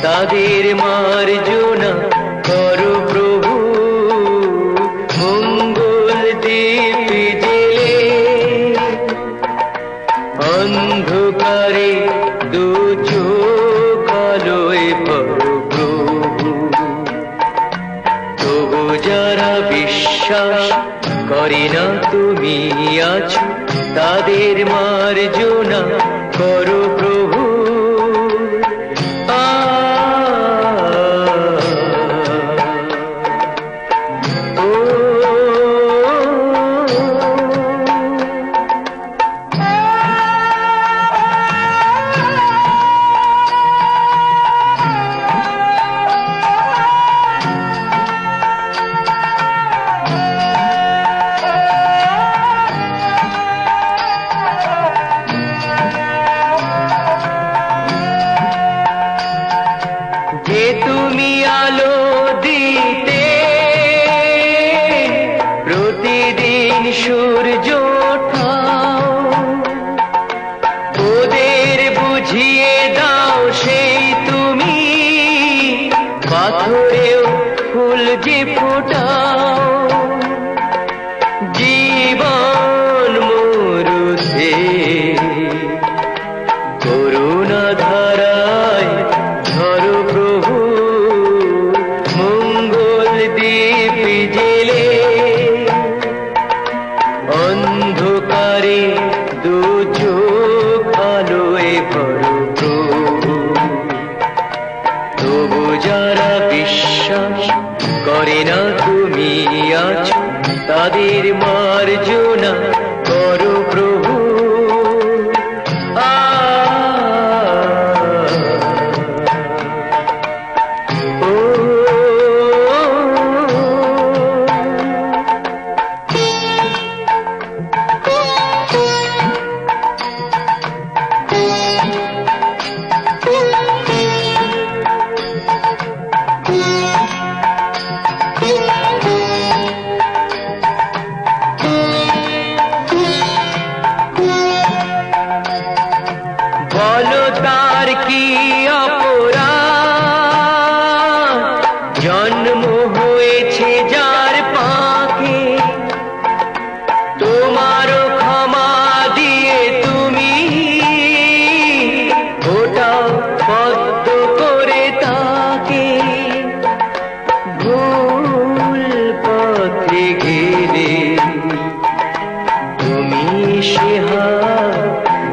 তাদের মার্জনা করো প্রভু। মঙ্গল দীপ জেলে অন্ধকারে দু চোখ আলোয় পড়ো প্রভু। তবু যারা বিশ্বাস করে না তুমি আছো, তাদের মার্জনা করো প্রভু। যে তুমি আলো দিতে প্রতিদিন সূর্য ওঠাও, ওদের বুঝিয়ে দাও সেই তুমি পাথরেও ফুল যে ফোটাও। জীবন মরুতে করুণা ধারায় ধরো প্রভু। মঙ্গল দীপ জেলে অন্ধকারে দু চোখ আলোয় ভরো প্রভু। তবু যারা বিশ্বাস করে না তুমি আছো, তাদের মার্জনা করো প্রভু। বলো তার কি অপরাধ, জন্ম হয়েছে যার পাকে। তোমারও ক্ষমা দিয়ে তুমি ওটাও পদ্ম করে তাকে। ভুল পথে গেলে তুমি সে হাত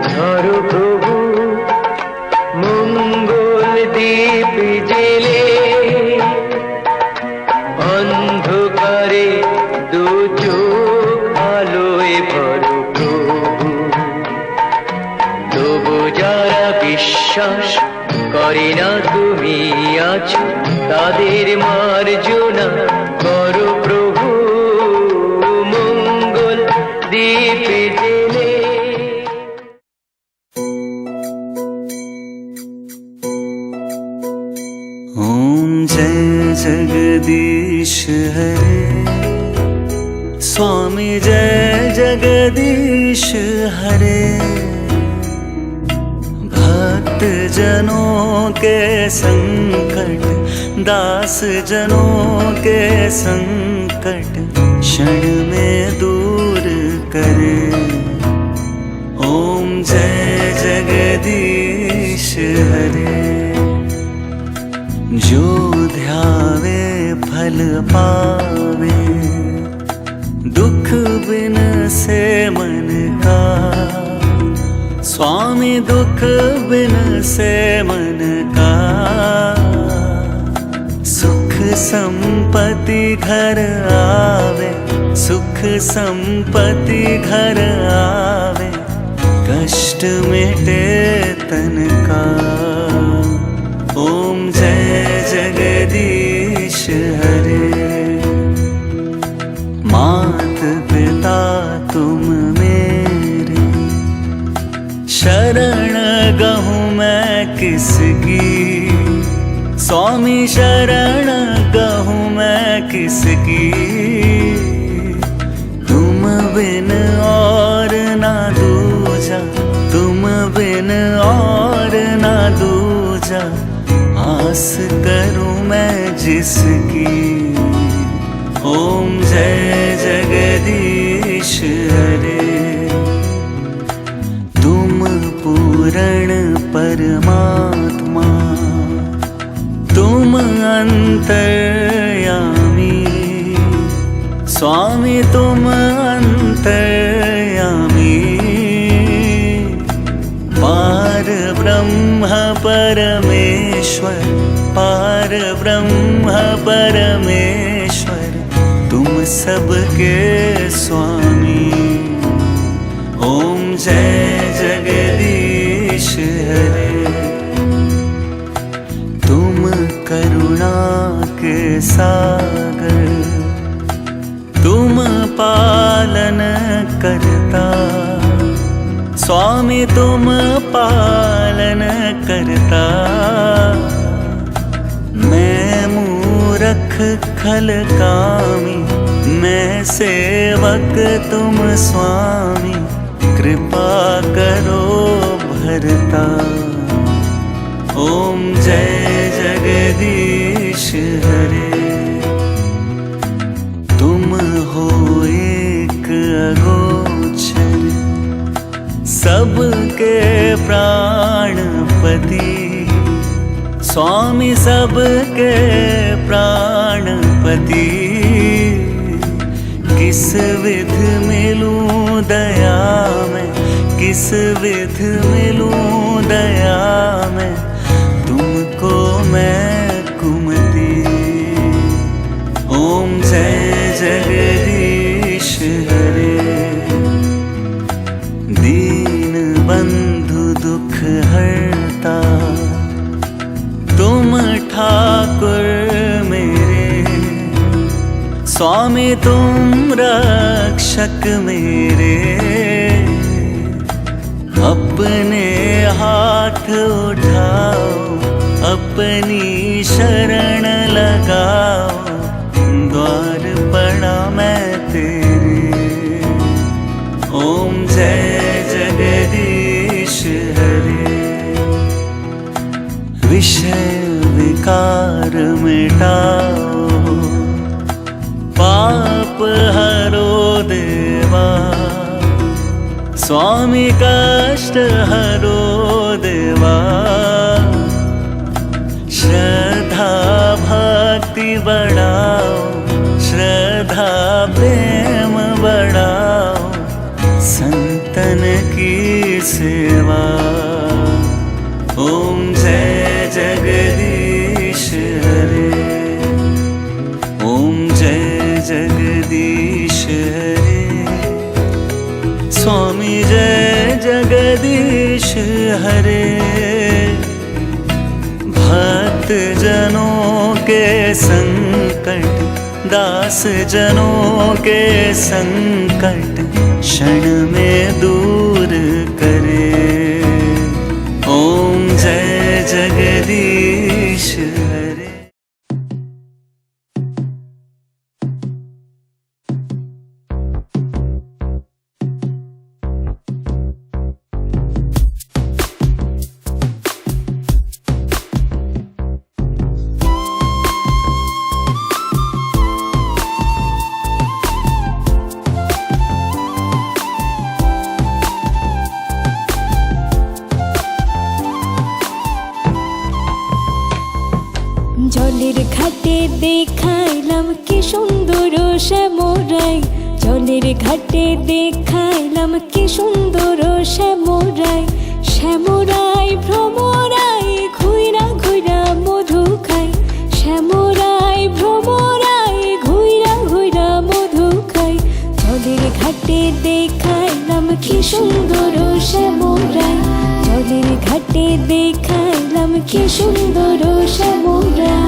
ধরো প্রভু। মঙ্গল দীপ জেলে অন্ধকারে দু চোখ আলোয় ভরো প্রভু। তবু যারা বিশ্বাস করে না তুমি আছো, তাদের মার্জনা করো প্রভু। মঙ্গল দীপ জেলে ओम जय जगदीश हरे, स्वामी जय जगदीश हरे। भक्त जनों के संकट, दास जनों के संकट क्षण में दूर करे। ओम जय जगदीश हरे। जो ध्यावे फल पावे, दुख बिन से मन का। स्वामी दुख बिन से मन का, सुख संपत्ति घर आवे। सुख संपत्ति घर आवे, कष्ट मिटे तन का। ओम जय जगदीश हरे। मात पिता तुम मेरे, शरण गहूँ मैं किसकी। स्वामी शरण गहूँ मैं किसकी। तुम बिन और ना दूजा, तुम बिन और ना दूजा। आस करूं मैं जिसकी। ओम जय जगदीश हरे। तुम पूर्ण परमात्मा, तुम अंतर्यामी, स्वामी तुम अंतर्यामी। पार ब्रह्म परमेश्वर, पार ब्रह्म परमेश्वर, तुम सबके स्वामी। ओम जय जगदीश हरे। तुम करुणा के सागर, तुम पालन करता, स्वामी तुम पालन करता। मैं मूरख खल कामी, मैं सेवक तुम स्वामी, कृपा करो भरता। ओम जय जगदीश हरे। तुम हो एक अगोचर, सबके प्राणपति, स्वामी सबके प्राणपति। किस विध मिलूं दया में, किस विध मिलूं दया में, तुमको मैं कुमति। ओम जय जगदीश हरे। दीन बंधु दुख हरता, तुम ठाकुर मेरे, स्वामी तुम रक्षक मेरे। अपने हाथ उठाओ, अपनी शरण लगाओ, द्वार पड़ा मैं तेरे। ओम जय जगदीश हरे। विषय विकार मिटाओ, पाप हरो देवा, स्वामी कष्ट हरो देवा। श्रद्धा भक्ति बढ़ाओ, श्रद्धा प्रेम बढ़ाओ, संतन की सेवा। ओम जय जगदीश हरे। ओम जय जगदीश हरे। स्वामी जय जगदीश हरे। भक्त जनों के संकट, दास जनों के संकट, क्षण में दूर करे। ओम जय जगदीश हरे। জলের ঘাটে দেখাইলাম কি সুন্দর শ্যামরাই, জলের ঘাটে দেখাইলাম কি সুন্দর শ্যামরাই। শ্যামরাই ভ্রমরাই ঘুইরা ঘুইরা মধু খাই, শ্যামরাই ভ্রমরাই ঘুইরা ঘুইরা মধু খাই। জলের ঘাটে দেখাইলাম কি সুন্দর শ্যামরাই, জলের ঘাটে দেখাইলাম কি সুন্দর শ্যামরাই।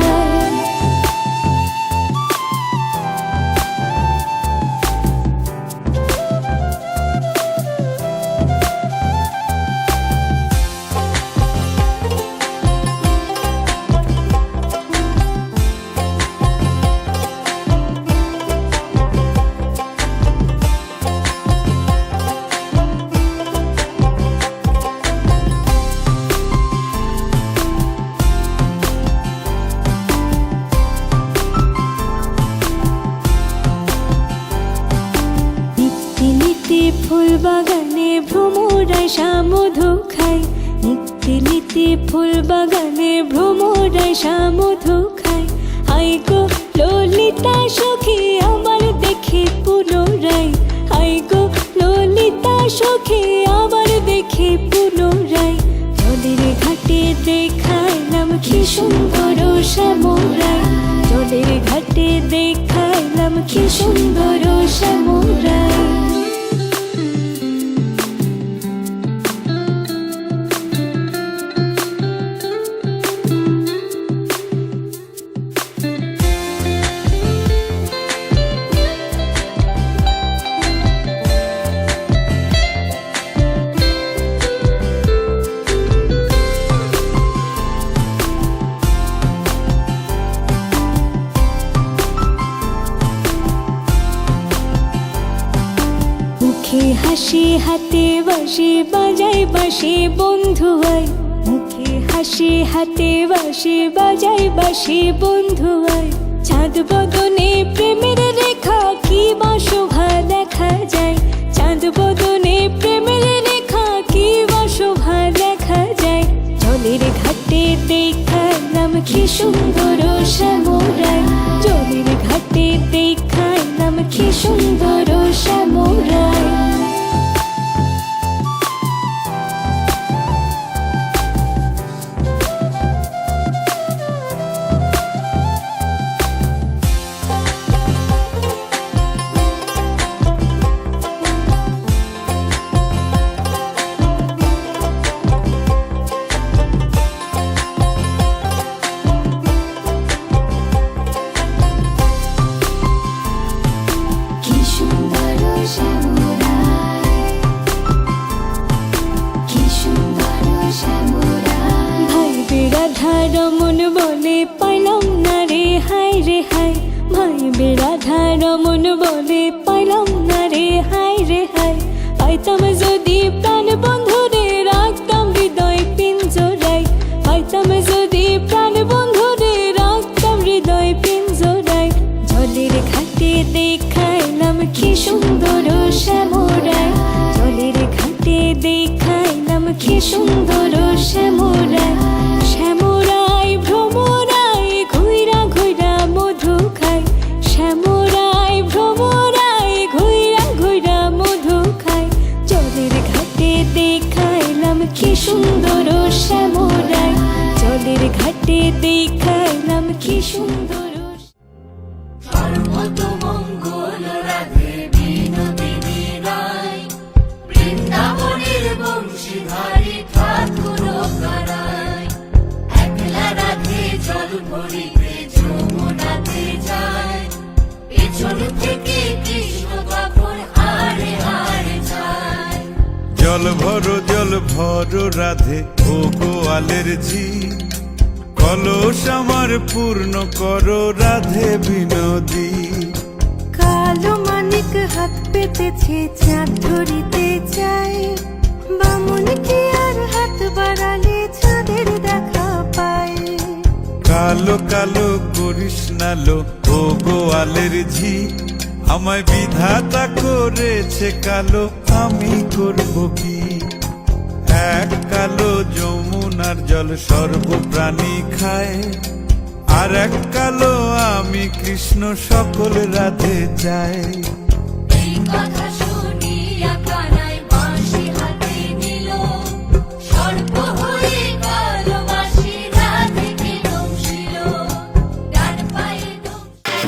ফুল বাগানে ভ্রমরাই মধু খায়। আই গো ললিতা সখী আমার দেখি পুনরায়, আই গো ললিতা সখী আমার দেখি পুনরায়। জলের ঘাটে দেখাইলাম কি সুন্দর শ্যামরায়, জলের ঘাটে দেখাইলাম কি সুন্দর শ্যামরায়। মুখে হাসি হাতে বাঁশি বাজাই বাঁশি বন্ধু আয়, মুখে হাসি হাতে বাঁশি বাজাই বাঁশি বন্ধু আয়। চাঁদ বদনে প্রেমের রেখা কি বা শোভা দেখা যায়, চাঁদ বদনে প্রেমের রেখা কি বা শোভা দেখা যায়। জলের ঘাটে দেখাইলাম কি সুন্দর শ্যামরায়, জলের ঘাটে দেখাইলাম কি সুন্দর শ্যামরায়। রমন বলে পাইলাম না রে হায় রে হায়, ভাই বেড়াধা রমন বলে পাইলাম না রে হায় রে হায়। পাইতাম যদি প্রাণ বন্ধু রে রাখতাম হৃদয় পিঞ্জরায়, পাইতাম যদি প্রাণ বন্ধু রে রাখতাম হৃদয় পিঞ্জরায়। জলের ঘাটে দেখাইলাম কি সুন্দর শ্যামরায়, জলের ঘাটে দেখাইলাম কি সুন্দর শ্যামরায়। শ্যামরায় ভ্রমরায় ঘুইরা ঘুইরা মধু খায়, শ্যামরায় ভ্রমরায় ঘুইরা ঘুইরা মধু খায়। জলের ঘাটে দেখাইলাম কি সুন্দর শ্যামরায়, জলের ঘাটে দেখাইলাম কি সুন্দর। সর্বতমঙ্গল রাধে বিনোদিনী রায়, বৃন্দাবনের বংশীধারী ঠাকুর কানাই। একলা রাধে জল ভরিতে যমুনাতে যায়, পেছন থেকে কৃষ্ণ তখন হারে হারে যায়। জল ভরো রাধে ও গোয়ালের ঝি, কলস আমার পূর্ণ করো রাধে বিনোদী। কালো মানিক হাত পেতেছে চাঁদ ধরিতে চাই, বামুন কি আর হাত বাড়ালে চাঁদের দেখা পায়। কালো কালো করিস নালো ও গোয়ালের ঝি, আমায় বিধাতা করেছে কালো আমি করব কি। এক কালো যমুনার জল সর্বপ্রাণী খায়, আর এক কালো আমি কৃষ্ণ সকল রাধে চাই। এই কথা শুনিয়া কানাই বাঁশি হাতে নিল, সর্প হয়ে কালো বাঁশি রাধেকে দংশিল, ডান পায়ে দংশিল।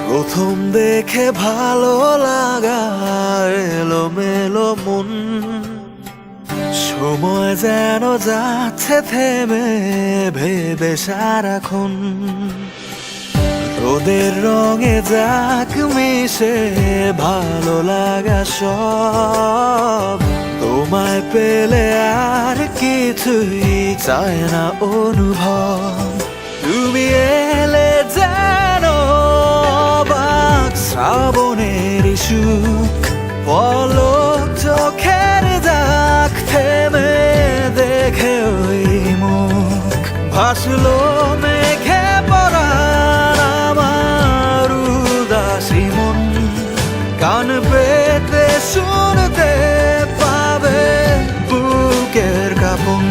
প্রথম দেখে ভালো লাগা এলোমেলো মন, সময় যেন যাচ্ছে থেমে ভেবে সারাক্ষণ। রোদের রঙে যাক মিশে ভালো লাগা সব, তোমায় পেলে আর কিছুই চায় না অনুভব। তুমি এলে যেন শ্রাবণের সুখ, পলক চোখের দাগ থেমে দেখে ওই মুখ, ভাসলো মেঘে পরাণ আমার উদাসী মন। কান পেতে শুনতে পাবে বুকের কাঁপন।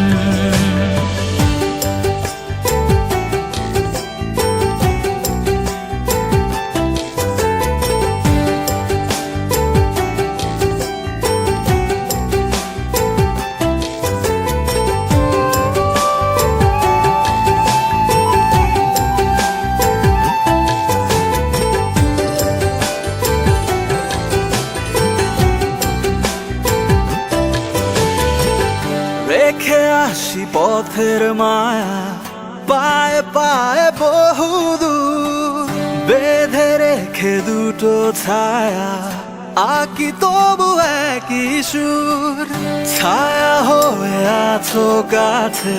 রেখে আসি পথের মায়া পায়ে পায়ে বহুদূর, বেঁধে রেখে দুটো ছায়া আঁকি তবু একই সুর। ছায়া হয়ে আছো কাছে,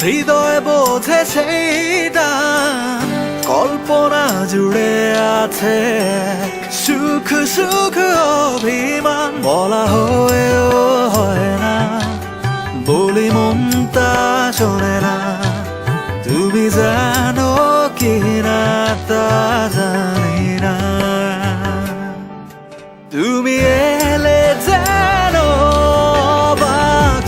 হৃদয় বোঝে সেই টান, কল্পনা জুড়ে আছে সুখ সুখ অভিমান। বলা হয়েও হয় না, বলি মন তা শোনে না, তুমি জানো কি না তা জানি না। তুমি এলে যেন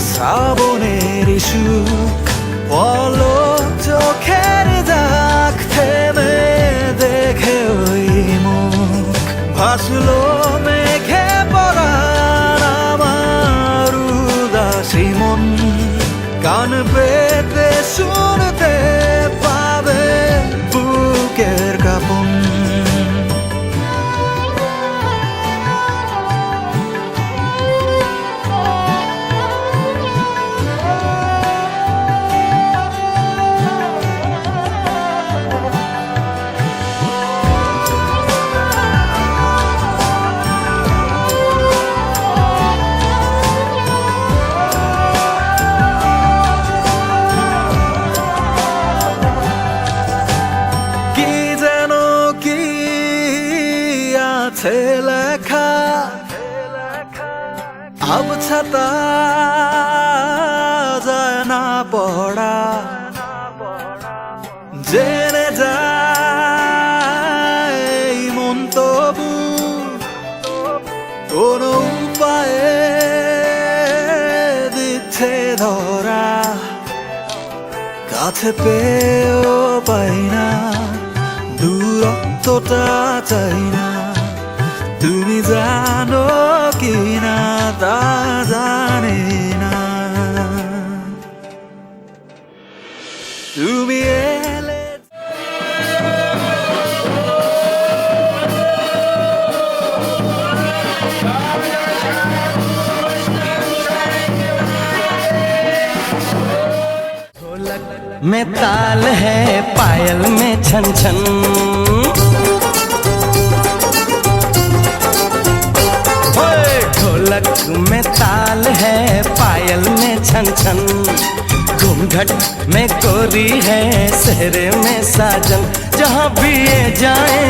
শ্রাবণের সুখ, পলক চোখের দাগ থেমে দেখে ওই মুখ, ভাসলো মেঘে পরাণ আমার উদাসী মন। কান পেতে শুনতে পাবে কাঁথে লেখা আবছাতা যায় না পড়া, জেনে যায় এই মন তবু কোনো উপায়ে দিচ্ছে ধরা। কাছে পেয়েও পাই না, দূরত্বটা চাই না। তুমি জানো কি না তা জানি না। তুমি এলে में ताल है पायल में छन छन, ढोलक में ताल है पायल में छन छन। घूमघट में गोरी है सेहरे में साजन। जहाँ भी ये जाए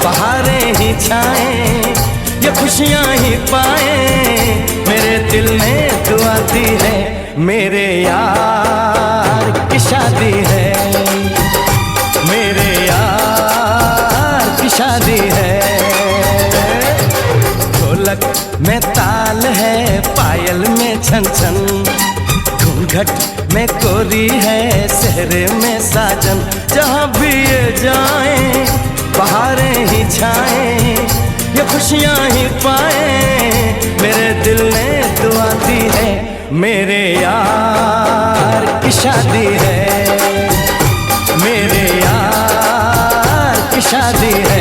बहारें ही छाए, ये खुशियाँ ही पाए। मेरे दिल में दुआ दी है, मेरे यार की शादी है, मेरे यार की शादी है। ढोलक में ताल है पायल में छन छन, घूंघट में कोरी है सेहरे में साजन। जहाँ भी ये जाए बहारें ही छाए, ये खुशियाँ ही पाए। मेरे दिल ने दुआ दी है, मेरे यार की शादी है, मेरे यार की शादी है।